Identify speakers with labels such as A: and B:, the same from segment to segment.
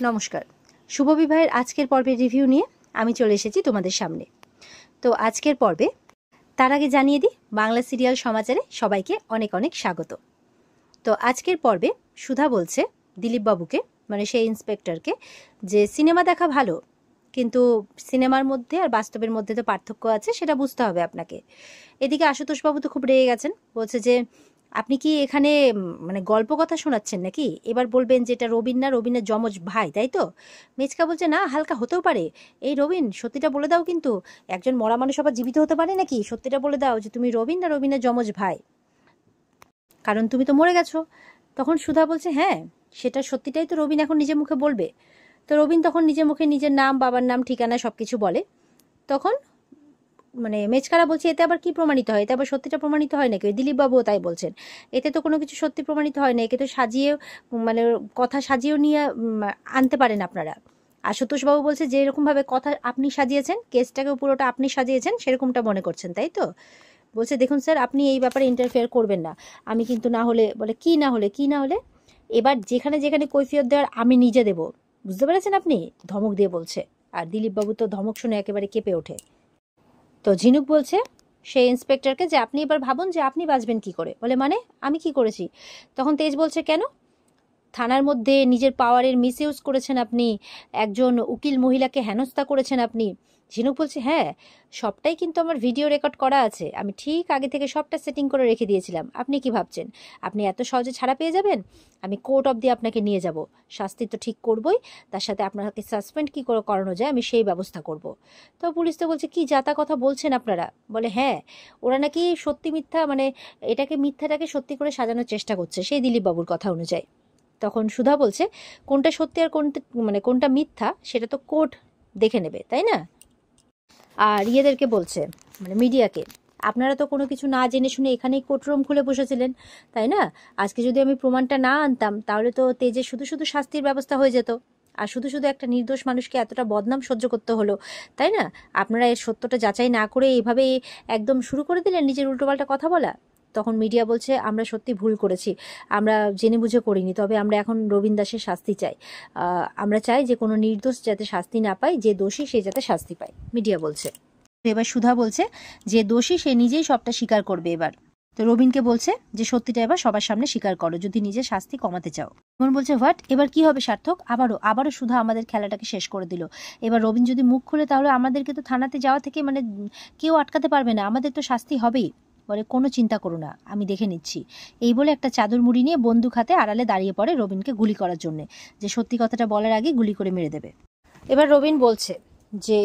A: নমস্কার। শুভ বিবাহের আজকের পর্বের রিভিউ নিয়ে আমি চলে এসেছি তোমাদের সামনে। তো আজকের পর্বে তার আগে জানিয়ে দিই, বাংলা সিরিয়াল সমাচারে সবাইকে অনেক অনেক স্বাগত। তো আজকের পর্বে সুধা বলছে দিলীপ বাবুকে, মানে সেই ইন্সপেক্টরকে, যে সিনেমা দেখা ভালো, কিন্তু সিনেমার মধ্যে আর বাস্তবের মধ্যে তো পার্থক্য আছে, সেটা বুঝতে হবে আপনাকে। এদিকে আশুতোষবাবু তো খুব রেগে গেছেন, বলছে যে আপনি কি এখানে মানে গল্প কথা শোনাচ্ছেন নাকি? এবার বলবেন যে এটা রবিনের যমজ ভাই, তাই তো? মেচকা বলছে না, হালকা হতেও পারে। এই রবিন, সত্যিটা বলে দাও, কিন্তু একজন মরা মানুষ আবার জীবিত হতে পারে নাকি? সত্যিটা বলে দাও যে তুমি রবিনের যমজ ভাই, কারণ তুমি তো মরে গেছো। তখন সুধা বলছে হ্যাঁ, সেটা সত্যিটাই তো রবিন এখন নিজের মুখে বলবে। তো রবিন তখন নিজের মুখে নিজের নাম, বাবার নাম, ঠিকানা সবকিছু বলে। তখন মানে মেচকারা বলছে এতে আবার কি প্রমাণিত হয়? এতে আবার সত্যিটা প্রমাণিত হয় নাকি? দিলীপ বাবুও তাই বলছেন, এতে তো কোনো কিছু সত্যি প্রমাণিত হয় না, একে তো সাজিয়ে, মানে কথা সাজিয়েও নিয়ে আনতে পারেন আপনারা। আশুতোষবাবু বলছে যে এরকমভাবে কথা আপনি সাজিয়েছেন, কেসটাকে পুরোটা আপনি সাজিয়েছেন, সেরকমটা মনে করছেন, তাই তো? বলছে দেখুন স্যার, আপনি এই ব্যাপারে ইন্টারফেয়ার করবেন না। আমি কিন্তু না হলে, বলে কি না হলে এবার যেখানে যেখানে কৈফিয়ত দেওয়ার আমি নিজে দেব, বুঝতে পেরেছেন আপনি? ধমক দিয়ে বলছে। আর দিলীপ বাবু তো ধমক শুনে একেবারে কেঁপে ওঠে। তো ঝিনুক বলছে সেই ইন্সপেক্টরকে যে আপনি এবার ভাবুন যে আপনি বাঁচবেন কি করে। বলে মানে আমি কি করেছি? তখন তেজ বলছে কেন? থানার মধ্যে নিজের পাওয়ারের মিসইউজ করেছেন আপনি, একজন উকিল মহিলাকে হেনস্থা করেছেন আপনি। ঝিনুক বলছে হ্যাঁ, সবটাই কিন্তু আমার ভিডিও রেকর্ড করা আছে, আমি ঠিক আগে থেকে সবটা সেটিং করে রেখে দিয়েছিলাম। আপনি কি ভাবছেন আপনি এত সহজে ছাড়া পেয়ে যাবেন? আমি কোর্ট অবধি আপনাকে নিয়ে যাব, শাস্তি তো ঠিক করবই, তার সাথে আপনাকে সাসপেন্ড কি করে করানো যায় আমি সেই ব্যবস্থা করব। তো পুলিশ তো বলছে কি যাতা কথা বলছেন আপনারা? বলে হ্যাঁ, ওরা নাকি সত্যি মিথ্যা, মানে এটাকে মিথ্যাটাকে সত্যি করে সাজানোর চেষ্টা করছে সেই দিলীপ বাবুর কথা অনুযায়ী। তখন সুধা বলছে কোনটা সত্যি আর কোনটা মানে কোনটা মিথ্যা সেটা তো কোর্ট দেখে নেবে, তাই না? আর ইয়েদেরকে বলছে, মানে মিডিয়াকে, আপনারা তো কোনো কিছু না জেনে শুনে এখানেই কোর্টরুম খুলে বসেছিলেন, তাই না? আজকে যদি আমি প্রমাণটা না আনতাম তাহলে তো তেজে শুধু শুধু শাস্তির ব্যবস্থা হয়ে যেত, আর শুধু শুধু একটা নির্দোষ মানুষকে এতটা বদনাম সহ্য করতে হলো, তাই না? আপনারা এর সত্যটা যাচাই না করে এইভাবে একদম শুরু করে দিলেন নিজের উল্টোপাল্টা কথা বলা। তখন মিডিয়া বলছে আমরা সত্যি ভুল করেছি, আমরা জেনে বুঝে করিনি, তবে আমরা এখন রবীন দাসের শাস্তি চাই। আমরা চাই যে কোনো নির্দোষ যাতে শাস্তি না পায়, যে দোষী সে যাতে শাস্তি পায়, মিডিয়া বলছে। এবার সুধা বলছে যে দোষী সে নিজেই সবটা স্বীকার করবে এবার। তো রবিনকে বলছে যে সত্যিটা এবার সবার সামনে স্বীকার করো যদি নিজের শাস্তি কমাতে চাও। রবিন বলছে হোয়াট, এবার কি হবে সার্থক? আবারও সুধা আমাদের খেলাটাকে শেষ করে দিল। এবার রবিন যদি মুখ খুলে তাহলে আমাদেরকে তো থানাতে যাওয়া থেকে মানে কেউ আটকাতে পারবে না, আমাদের তো শাস্তি হবেই। বলে কোনো চিন্তা করো না, আমি দেখে নিচ্ছি। এই বলে একটা চাদর মুড়ি নিয়ে বন্দুক হাতে আড়ালে দাঁড়িয়ে পড়ে রবিনকে গুলি করার জন্য, যে সত্যি কথাটা বলার আগে গুলি করে মেরে দেবে। এবার রবিন বলছে যে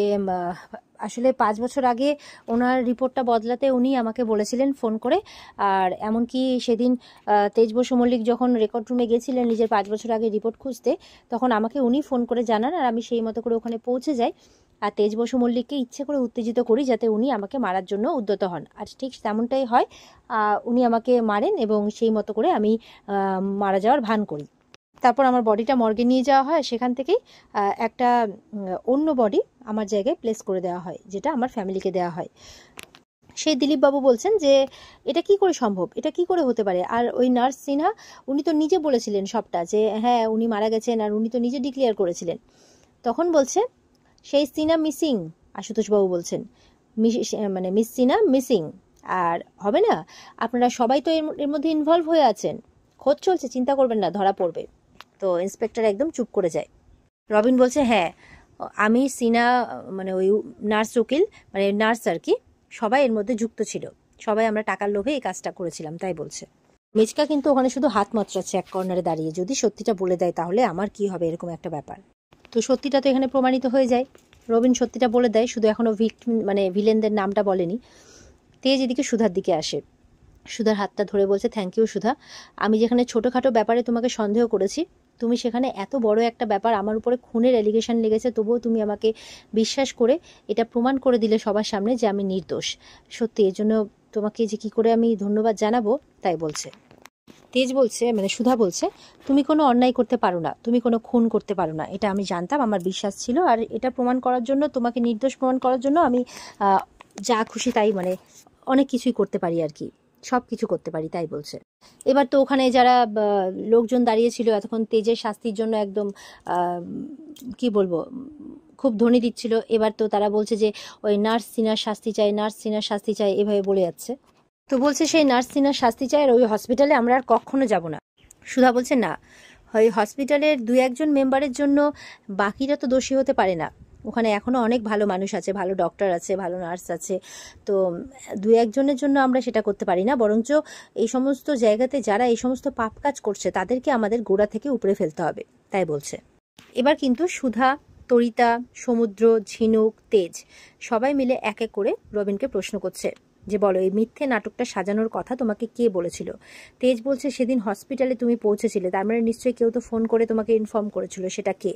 A: আসলে 5 বছর আগে ওনার রিপোর্টটা বদলাতে উনি আমাকে বলেছিলেন ফোন করে। আর এমনকি সেদিন তেজ বসু মল্লিক যখন রেকর্ড রুমে গেছিলেন নিজের 5 বছর আগে রিপোর্ট খুঁজতে, তখন আমাকে উনি ফোন করে জানান, আর আমি সেই মতো করে ওখানে পৌঁছে যাই। আর তেজ বসু মল্লিককে ইচ্ছে করে উত্তেজিত করি যাতে উনি আমাকে মারার জন্য উদ্যত হন, আর ঠিক তেমনটাই হয়। উনি আমাকে মারেন এবং সেই মতো করে আমি মারা যাওয়ার ভান করি। তারপর আমার বডিটা মর্গে নিয়ে যাওয়া হয়, সেখান থেকেই একটা অন্য বডি আমার জায়গায় প্লেস করে দেওয়া হয়, যেটা আমার ফ্যামিলিকে দেওয়া হয়। সেই দিলীপ বাবু বলছেন যে এটা কি করে সম্ভব, এটা কি করে হতে পারে? আর ওই নার্স সিনহা, উনি তো নিজে বলেছিলেন সবটা, যে হ্যাঁ উনি মারা গেছেন, আর উনি তো নিজে ডিক্লেয়ার করেছিলেন। তখন বলছে সেই সিনহা মিসিং। আশুতোষবাবু বলছেন মানে মিস সিনহা মিসিং, আর হবে না, আপনারা সবাই তো এর মধ্যে ইনভলভ হয়ে আছেন, খোঁজ চলছে, চিন্তা করবেন না, ধরা পড়বে। তো ইন্সপেক্টর একদম চুপ করে যায়। রবিন বলছে হ্যাঁ, আমি সিনা, মানে ওই নার্স উকিল, মানে নার্স আর কি, সবাই এর মধ্যে যুক্ত ছিল, সবাই আমরা টাকার লোভে এই কাজটা করেছিলাম, তাই বলছে। মেচকা কিন্তু ওখানে শুধু হাত মাত্রাচ্ছে এক কর্নারে দাঁড়িয়ে, যদি সত্যিটা বলে দেয় তাহলে আমার কি হবে, এরকম একটা ব্যাপার। তো সত্যিটা তো এখানে প্রমাণিত হয়ে যায়, রবিন সত্যিটা বলে দেয়, শুধু এখনো মানে ভিলেনদের নামটা বলেনি। তেজ এদিকে সুধার দিকে আসে, সুধার হাতটা ধরে বলছে থ্যাংক ইউ সুধা, আমি যেখানে ছোটোখাটো ব্যাপারে তোমাকে সন্দেহ করেছি, তুমি সেখানে এত বড় একটা ব্যাপার, আমার উপরে খুনের অ্যালিগেশন লেগেছে, তবুও তুমি আমাকে বিশ্বাস করে এটা প্রমাণ করে দিলে সবার সামনে যে আমি নির্দোষ। সত্যি এর জন্য তোমাকে যে কী করে আমি ধন্যবাদ জানাবো, তাই বলছে। তেজ বলছে, মানে সুধা বলছে তুমি কোনো অন্যায় করতে পারো না, তুমি কোনো খুন করতে পারো না, এটা আমি জানতাম, আমার বিশ্বাস ছিল, আর এটা প্রমাণ করার জন্য, তোমাকে নির্দোষ প্রমাণ করার জন্য আমি যা খুশি তাই, মানে অনেক কিছুই করতে পারি আর কি, সব কিছু করতে পারি, তাই বলছে। এবার তো ওখানে যারা লোকজন দাঁড়িয়েছিল এতক্ষণ তেজের শাস্তির জন্য একদম কি বলবো খুব ধ্বনি দিচ্ছিল, এবার তো তারা বলছে যে ওই নার্স সিনার শাস্তি চাই, নার্স সিনার শাস্তি চাই, এভাবে বলে যাচ্ছে। তো বলছে সেই নার্স সিনার শাস্তি চাই আর ওই হসপিটালে আমরা আর কখনো যাব না। সুধা বলছে না, ওই হসপিটালের 2-1 মেম্বারের জন্য বাকিরা তো দোষী হতে পারে না, ওখানে এখনো অনেক ভালো মানুষ আছে, ভালো ডক্টর আছে, ভালো নার্স আছে, তো 2-1 জন্য আমরা সেটা করতে পারি না, বরঞ্চ এই সমস্ত জায়গাতে যারা এই সমস্ত পাপ কাজ করছে তাদেরকে আমাদের গোড়া থেকে উপড়ে ফেলতে হবে, তাই বলছে। এবার কিন্তু সুধা, তরিতা, সমুদ্র, ঝিনুক, তেজ সবাই মিলে এক এক করে রবিনকে প্রশ্ন করছে যে বলো এই মিথ্যে নাটকটা সাজানোর কথা তোমাকে কে বলেছিল। তেজ বলছে সেদিন হসপিটালে তুমি পৌঁছেছিলে, তার মানে নিশ্চয়ই কেউ তো ফোন করে তোমাকে ইনফর্ম করেছিল, সেটা কে।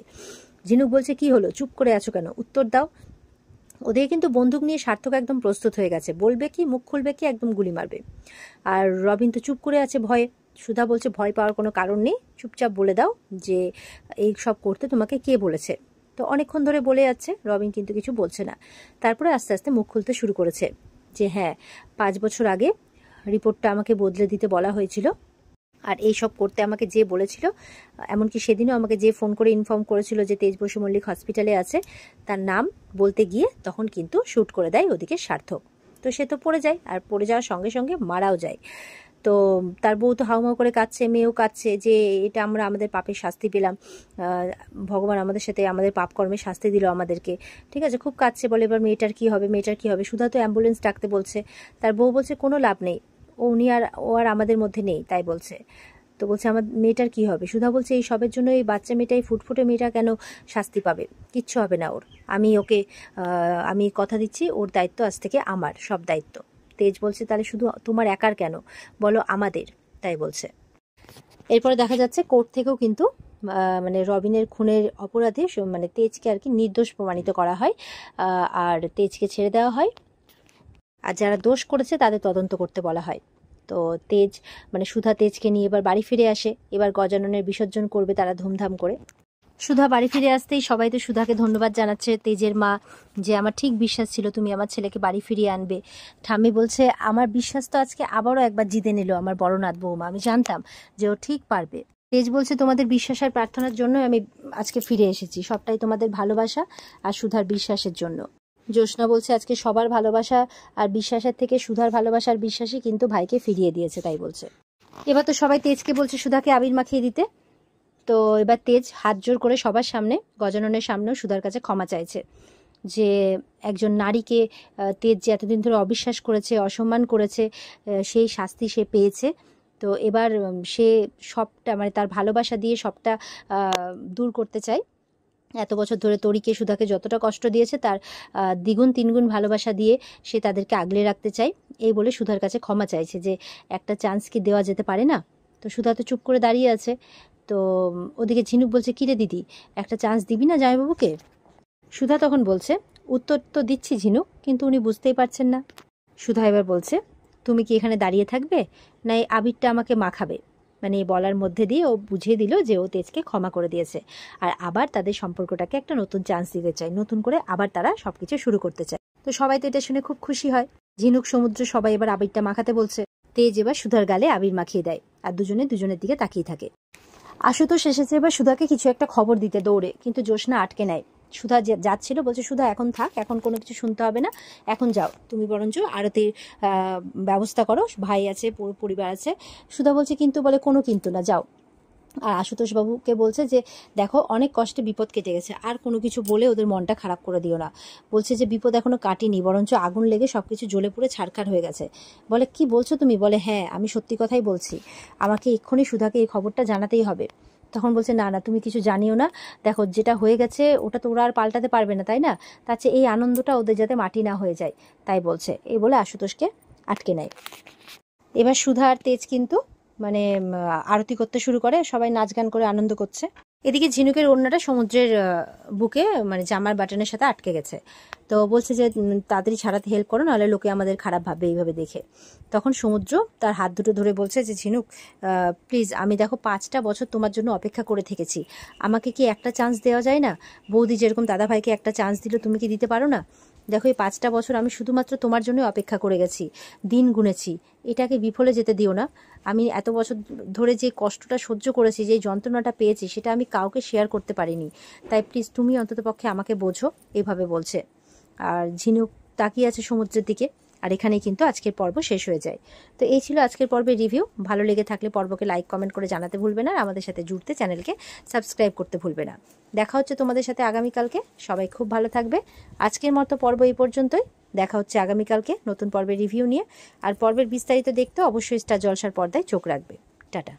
A: ঝিনুক বলছে কি হলো, চুপ করে আছো কেন, উত্তর দাও। ওদের কিন্তু বন্দুক নিয়ে সার্থক একদম প্রস্তুত হয়ে গেছে, বলবে কি, মুখ খুলবে কি, একদম গুলি মারবে। আর রবিন তো চুপ করে আছে ভয়ে। সুধা বলছে ভয় পাওয়ার কোনো কারণ নেই, চুপচাপ বলে দাও যে এই সব করতে তোমাকে কে বলেছে। তো অনেকক্ষণ ধরে বলে যাচ্ছে, রবিন কিন্তু কিছু বলছে না। তারপরে আস্তে আস্তে মুখ খুলতে শুরু করেছে যে হ্যাঁ 5 বছর আগে রিপোর্টটা আমাকে বদলে দিতে বলা হয়েছিল, আর এই সব করতে আমাকে যে বলেছিল, এমনকি সেদিনও আমাকে যে ফোন করে ইনফর্ম করেছিল যে তেজ বসু মল্লিক হসপিটালে আছে, তার নাম বলতে গিয়ে তখন কিন্তু শ্যুট করে দেয় ওদিকে সার্থক। তো সে তো পড়ে যায়, আর পড়ে যাওয়ার সঙ্গে সঙ্গে মারাও যায়। তো তার বউ তো হাউমাউ করে কাঁদছে, মেয়েও কাঁদছে যে এটা আমরা আমাদের পাপের শাস্তি পেলাম, ভগবান আমাদের সাথে আমাদের পাপ কর্মে শাস্তি দিল আমাদেরকে, ঠিক আছে, খুব কাঁদছে। বলে এবার মেয়েটার কি হবে, মেয়েটার কি হবে। সুধা তো অ্যাম্বুলেন্স ডাকতে বলছে, তার বউ বলছে কোনো লাভ নেই, ও আর আমাদের মধ্যে নেই, তাই বলছে। তো বলছে আমার মেয়েটার কি হবে। সুধা বলছে এই সবের জন্য এই বাচ্চা মেয়েটা, এই ফুটফুটে মেয়েটা কেন শাস্তি পাবে, কিচ্ছু হবে না ওর, আমি ওকে আমি কথা দিচ্ছি ওর দায়িত্ব আজ থেকে আমার, সব দায়িত্ব। তেজ বলছে তাহলে শুধু তোমার একার কেন, বলো আমাদের, তাই বলছে। এরপরে দেখা যাচ্ছে কোর্ট থেকেও কিন্তু মানে রবিনের খুনের অপরাধে মানে তেজকে আর কি নির্দোষ প্রমাণিত করা হয়, আর তেজকে ছেড়ে দেওয়া হয়, আর যারা দোষ করেছে তাদের তদন্ত করতে বলা হয়। তো তেজ মানে সুধা তেজকে নিয়ে এবার বাড়ি ফিরে আসে, এবার গজাননের বিসর্জন করবে তারা ধুমধাম করে। সুধা বাড়ি ফিরে আসতেই সবাই তো সুধাকে ধন্যবাদ জানাচ্ছে, তেজের মা, যে আমার ঠিক বিশ্বাস ছিল তুমি আমার ছেলেকে বাড়ি ফিরিয়ে আনবে। ঠাম্মি বলছে আমার বিশ্বাস তো আজকে আবারও একবার জিতে নিল আমার বড়নাথ বৌমা, আমি জানতাম যে ও ঠিক পারবে। তেজ বলছে তোমাদের বিশ্বাস আর প্রার্থনার জন্য আমি আজকে ফিরে এসেছি, সবটাই তোমাদের ভালোবাসা আর সুধার বিশ্বাসের জন্য। জ্যোৎস্না বলছে আজকে সবার ভালোবাসা আর বিশ্বাসের থেকে সুধার ভালোবাসা আর বিশ্বাসই কিন্তু ভাইকে ফিরিয়ে দিয়েছে, তাই বলছে। এবার তো সবাই তেজকে বলছে সুধাকে আবির মাখিয়ে দিতে। তো এবার তেজ হাত জোর করে সবার সামনে, গজাননের সামনেও সুধার কাছে ক্ষমা চাইছে যে একজন নারীকে তেজ যে এতদিন ধরে অবিশ্বাস করেছে, অসম্মান করেছে, সেই শাস্তি সে পেয়েছে। তো এবার সে সবটা মানে তার ভালোবাসা দিয়ে সবটা দূর করতে চায়। এত বছর ধরে তরিকে সুধাকে যতটা কষ্ট দিয়েছে তার দ্বিগুণ তিনগুণ ভালোবাসা দিয়ে সে তাদেরকে আগলে রাখতে চায়, এই বলে সুধার কাছে ক্ষমা চাইছে যে একটা চান্স কি দেওয়া যেতে পারে না। তো সুধা তো চুপ করে দাঁড়িয়ে আছে। তো ওদিকে ঝিনুক বলছে কিরে দিদি, একটা চান্স দিবি না জামাইবাবুকে। সুধা তখন বলছে উত্তর তো দিচ্ছি ঝিনুক, কিন্তু উনি বুঝতেই পারছেন না। সুধা এবার বলছে তুমি কি এখানে দাঁড়িয়ে থাকবে, না এই আবিরটা আমাকে মাখাবে। মানে এই বলার মধ্যে দিয়ে ও বুঝিয়ে দিল যে ও তেজকে ক্ষমা করে দিয়েছে, আর আবার তাদের সম্পর্কটাকে একটা নতুন চান্স দিতে চায়, নতুন করে আবার তারা সবকিছু শুরু করতে চায়। তো সবাই তো এটা শুনে খুব খুশি হয়। ঝিনুক, সমুদ্র সবাই এবার আবিরটা মাখাতে বলছে। তেজ এবার সুধার গালে আবির মাখিয়ে দেয়, আর দুজনে দুজনের দিকে তাকিয়ে থাকে। আশুতোষ এসেছে এবার সুধাকে কিছু একটা খবর দিতে দৌড়ে, কিন্তু জ্যোৎস্না আটকে নেয়। সুধা যাচ্ছিল, বলছে সুধা এখন থাক, এখন কোনো কিছু শুনতে হবে না, এখন যাও তুমি, বরঞ্চ আরতির ব্যবস্থা করো, ভাই আছে, পুরো পরিবার আছে। সুধা বলছে কিন্তু, বলে কোনো কিন্তু না, যাও। আর আশুতোষ বাবুকে বলছে যে দেখো অনেক কষ্টে বিপদ কেটে গেছে, আর কোনো কিছু বলে ওদের মনটা খারাপ করে দিও না। বলছে যে বিপদ এখনো কাটেনি, বরঞ্চ আগুন লেগে সবকিছু জ্বলে পুড়ে ছারখার হয়ে গেছে। বলে কি বলছো তুমি, বলে হ্যাঁ আমি সত্যি কথাই বলছি, আমাকে এক্ষুনি সুধাকে এই খবরটা জানাতেই হবে। তখন বলছে না না তুমি কিছু জানিও না, দেখো যেটা হয়ে গেছে ওটা তো ওরা আর পাল্টাতে পারবে না, তাই না, তার চেয়ে এই আনন্দটা ওদের যাতে মাটি না হয়ে যায়, তাই বলছে। এই বলে আশুতোষকে আটকে নেয়। এবার সুধা আর তেজ কিন্তু মানে আরতি করতে শুরু করে, সবাই নাচ গান করে আনন্দ করছে। এদিকে ঝিনুকের ওড়নাটা সমুদ্রের বুকে মানে জামার বাটনের সাথে আটকে গেছে। তো বলছে যে তাড়াতাড়ি ছাড়াতে হেল্প করো, নাহলে লোকে আমাদের খারাপ ভাববে এইভাবে দেখে। তখন সমুদ্র তার হাত দুটো ধরে বলছে যে ঝিনুক প্লিজ, আমি দেখো 5টা বছর তোমার জন্য অপেক্ষা করে থেকেছি, আমাকে কি একটা চান্স দেওয়া যায় না, বৌদি যেরকম দাদা ভাইকে একটা চান্স দিল তুমি কি দিতে পারো না। দেখো এই 5টা বছর আমি শুধুমাত্র তোমার জন্য অপেক্ষা করে গেছি, দিন গুনেছি। এটাকে বিফলে যেতে দিও না। আমি এত বছর ধরে যে কষ্টটা সহ্য করেছি, যে যন্ত্রণাটা পেয়েছি, সেটা আমি কাউকে শেয়ার করতে পারিনি। তাই প্লিজ তুমি অন্ততপক্ষে আমাকে বোঝো, এভাবে বলছে। আর ঝিনুক তাকিয়ে আছে সমুদ্রের দিকে। আর এখানেই কিন্তু আজকের পর্ব শেষ হয়ে যায়। তো এই ছিল আজকের পর্বের রিভিউ। ভালো লেগে থাকলে পর্বকে লাইক কমেন্ট করে জানাতে ভুলবে না, আর আমাদের সাথে জুড়তে চ্যানেলকে সাবস্ক্রাইব করতে ভুলবে না। দেখা হচ্ছে তোমাদের সাথে আগামীকালকে। সবাই খুব ভালো থাকবে। আজকের মতো পর্ব এই পর্যন্তই। দেখা হচ্ছে আগামীকালকে নতুন পর্বের রিভিউ নিয়ে। আর পর্বের বিস্তারিত দেখতে অবশ্যই স্টার জলসার পর্দায় চোখ রাখবে। টাটা।